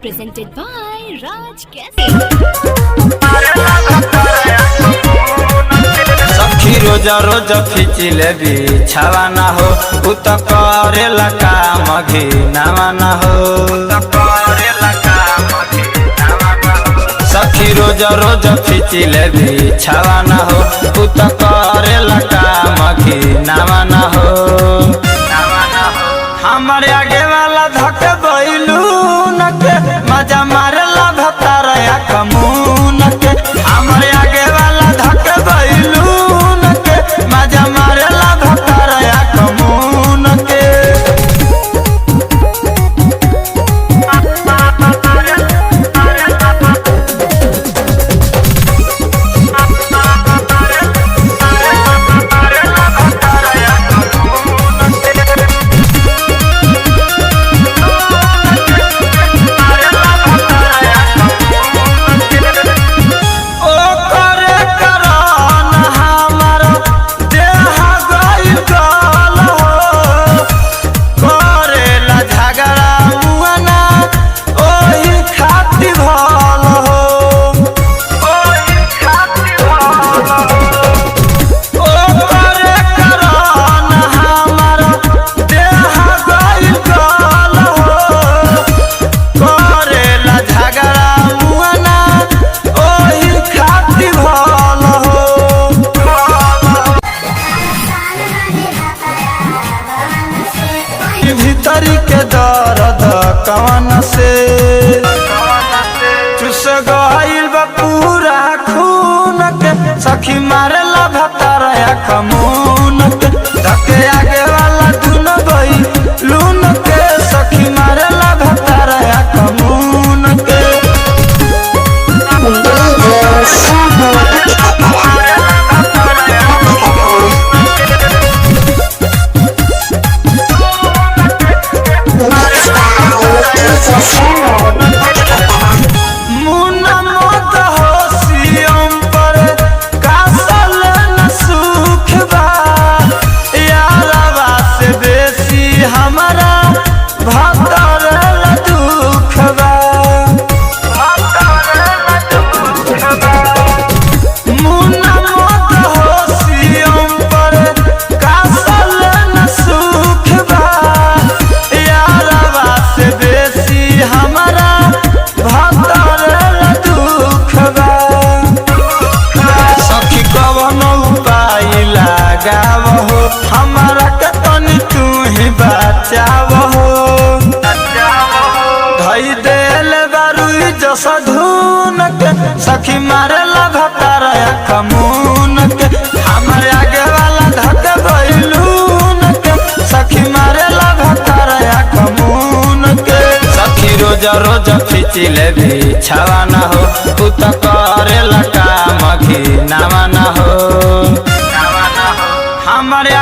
presented by Raj Cassette. सखी रोजा रोज खिचिले बिछावा ना हो उत करेला काम घिनावा ना हो। सखी रोजा रोज खिचिले बिछावा ना हो उत करेला काम घिनावा ना हो। हमारे आगे वाला धक बैलू नके मजा मारेला भतारया कमून के। हमारे आगे वाला धक बैलू नके मजा मारेला भतारया कमून के। भीतरी के दर्द कवन से चुस गइल बा पूरा खून के। सखी मारेला भतारया कमून के। धके आगे वाला धुन गई लून के। सखी मारेला भतारया कमून के। हमारा के तनी तू ही बचावहो। धई देल बारुई जस धून के। सखी मारेला भतारया कमून के। हमारे आगे वाला धक बैलून के। सखी मारेला भतारया कमून के। सखी रोजा रोज खिचिले बिछावा ना हो उत करेला काम घिनावा ना हो। हमारे